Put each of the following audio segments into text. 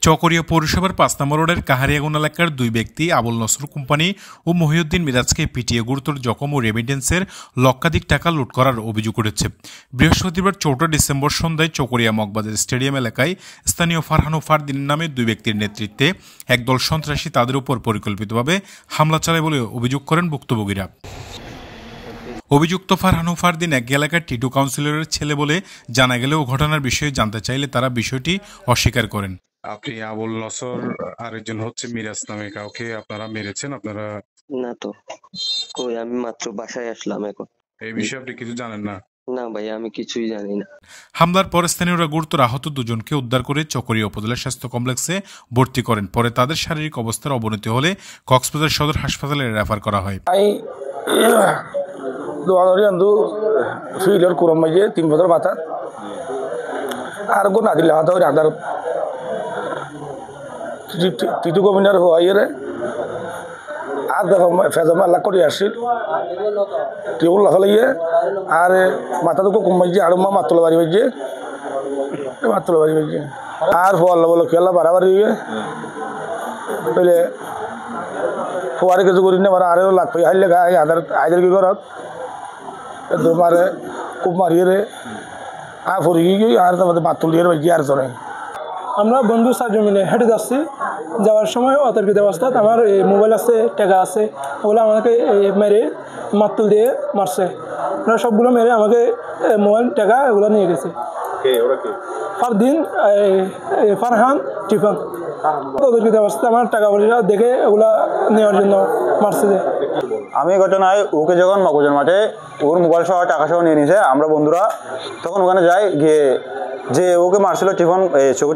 চকরিয়া পৌরসভার ৫ নম্বর ওয়ার্ডের কাহারিয়াগুন এলাকার দুই ব্যক্তি আবুল নসর কোম্পানি ও মহিউদ্দিন মিরাজকে পিটিয়ে গুরুতর জখম ও রেমিটেন্সের লক্ষাধিক টাকা লুট করার অভিযোগ উঠেছে। বৃহস্পতিবার ৪ ডিসেম্বর সন্ধ্যায় চকরিয়া মগবাজার স্টেডিয়াম এলাকায় স্থানীয় ফারহান ও ফারদিন নামে দুই ব্যক্তির নেতৃত্বে একদল সন্ত্রাসী তাদের উপর পরিকল্পিতভাবে হামলা চালায় বলে অভিযোগ করেন ভুক্তভোগীরা। অভিযুক্ত ফারহান ও ফারদিন এক এলাকার টিটু কাউন্সিলরের ছেলে বলে জানা গেলেও ঘটনার বিষয়ে জানতে চাইলে তারা বিষয়টি অস্বীকার করেন। আপনি আবুল নসর আরেকজন হচ্ছে মিরাজ নামে কাউকে আপনারা মেরেছেন? আপনারা না তো, কই আমি মাত্র বাসায় আসলাম এখন। এই বিষয়ে আপনি কিছু জানেন না? না ভাই, আমি কিছুই জানি না। হামলার পর স্থানীয়রা গুরুতর আহত দুজনকে উদ্ধার করে চকরিয়া উপজেলা স্বাস্থ্য কমপ্লেক্সে ভর্তি করেন। পরে তাদের শারীরিক অবস্থার অবনতি হলে কক্সবাজার সদর হাসপাতালে রেফার করা হয়। ফিলের কুরম মাঝে 3 বছর মাথা আর গো না দিলে হাত আদার টিটু গমিনার হওয়াইরে আর দেখো ফেজমা আল্লাহ করে আসছিল টিউল লাগাইয়ে আর মাথা দুটো কমাইছে আর মা মাতলা বাড়ি বাজছে আর হওয়ার বলো খেলা বাড়াবাড়ি হয়ে পেলে হওয়ারে কিছু করি না আরও লাগ পাই হাইলে গায়ে আইদের কি করত তোমারে খুব মারিয়ে রে আর ফরি গিয়ে আর তোমাদের মাতুল দিয়ে বাজছে আর জনে। আমরা বন্ধু 4 জন মিলে হেঁটে যাচ্ছি। যাওয়ার সময় অতর্কিত অবস্থায় আমার মোবাইল আছে, টাকা আছে, ওগুলো আমাকে মেরে মাতুল দিয়ে মারছে। ওরা সবগুলো মেরে আমাকে মোবাইল টাকা এগুলো নিয়ে গেছে। ফারদিন, ফারহান, টিফান। অতর্কিত অবস্থায় আমার টাকা পয়সা দেখে ওগুলা নেওয়ার জন্য মারছে। আমি ঘটনায় ওকে যখন মগজের মাঠে ওর মোবাইল সহ টাকা সহ নিয়ে নিয়েছে, আমরা বন্ধুরা তখন ওখানে যাই গিয়ে যে ওকে মারছিল টিফন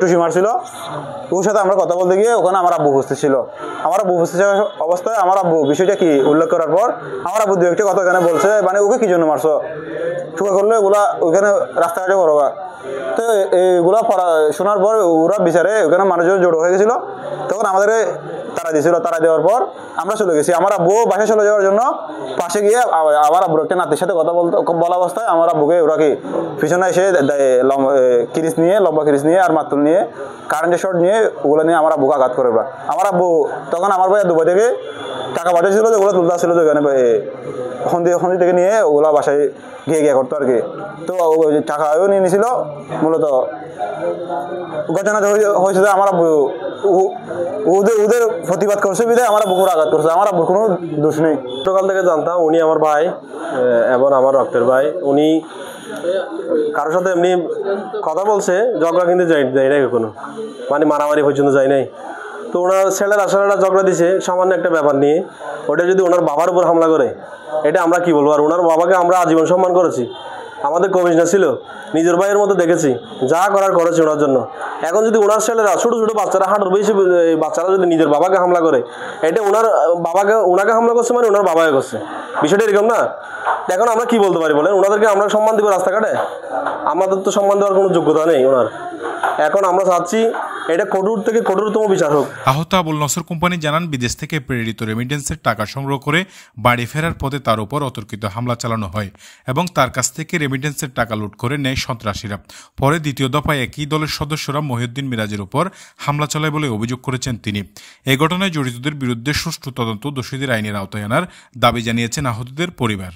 টুসি মারছিল, ওর সাথে আমরা কথা বলতে গিয়ে ওখানে আমার আব্বু উপস্থিত ছিল। আমার আব্বু উপস্থিত অবস্থায় আমার আব্বু বিষয়টা কি উল্লেখ করার পর আমার আব্বু দু একটি কথা ওখানে বলছে, মানে ওকে কি জন্য মারছো, চুকা করলে ওগুলা ওইখানে রাস্তাঘাটে করবা। তো এইগুলা শোনার পর ওরা বিচারে ওখানে মানুষজন জড়ো হয়ে গেছিলো। তখন আমাদের তারা দিয়েছিল, তারা দেওয়ার পর আমরা চলে গেছি। আমার আব্বু বাসায় চলে যাওয়ার জন্য পাশে গিয়ে আমার আব্বুর একটা নাতির সাথে কথা বলা অবস্থায় আমার আব্বুকে ওরা কি পিছনে এসে কিরিস নিয়ে লম্বা কিরিস নিয়ে আর মাতুল নিয়ে কারেন্টের শর্ট নিয়ে ওগুলো নিয়ে আমার আব্বুকে আঘাত করে। আমার আব্বু তখন আমার ভাই দুবাই থেকে টাকা পাঠিয়েছিল, যে ওগুলো তুলতে আসছিল, যে ওখানে হন্দি থেকে নিয়ে ওগুলো বাসায় গিয়ে করতো আর কি। তো টাকাও নিয়ে নিয়েছিল। মূলত ঘটনাটা হয়েছে যে আমার আব্বু ওদের প্রতিবাদ করছে বিধায় আমার আব্বুর আঘাত করছে। আমার আব্বুর কোনো দোষ নেই। ছোটকাল থেকে জানতাম উনি আমার ভাই এবং আমার রক্তের ভাই। উনি কারোর সাথে এমনি কথা বলছে, ঝগড়া কিন্তু যাই নাই কোনো, মানে মারামারি পর্যন্ত যায় নাই। তো ওনার ছেলেরা ঝগড়া দিছে সামান্য একটা ব্যাপার নিয়ে, ওটা যদি ওনার বাবার উপর হামলা করে এটা আমরা কি বলবো। আর ওনার বাবাকে আমরা আজীবন সম্মান করেছি, আমাদের কমিশনার ছিল, নিজের ভাইয়ের মতো দেখেছি, যা করার করেছে ওনার জন্য। এখন যদি ওনার ছেলেরা ছোটো ছোটো বাচ্চারা, হাঁটুর বেশি বাচ্চারা যদি নিজের বাবাকে হামলা করে, এটা ওনাকে হামলা করছে, মানে ওনার বাবাকে করছে। বিষয়টা এরকম না। এখন আমরা কি বলতে পারি বলেন? ওনাদেরকে আমরা সম্মান দিব রাস্তাঘাটে? আমাদের তো সম্মান দেওয়ার কোনো যোগ্যতা নেই ওনার। এখন আমরা চাচ্ছি এটা কঠোর থেকে কঠোরতম বিচার হোক। আহত আবুল নসর কোম্পানি জানান, বিদেশ থেকে প্রেরিত রেমিটেন্সের টাকা সংগ্রহ করে বাড়ি ফেরার পথে তার উপর অতর্কিত হামলা চালানো হয় এবং তার কাছ থেকে রেমিটেন্সের টাকা লুট করে নেয় সন্ত্রাসীরা। পরে দ্বিতীয় দফায় একই দলের সদস্যরা মহিউদ্দিন মিরাজের উপর হামলা চালায় বলে অভিযোগ করেছেন তিনি। এই ঘটনায় জড়িতদের বিরুদ্ধে সুষ্ঠু তদন্ত, দোষীদের আইনের আওতায় আনার দাবি জানিয়েছেন আহতদের পরিবার।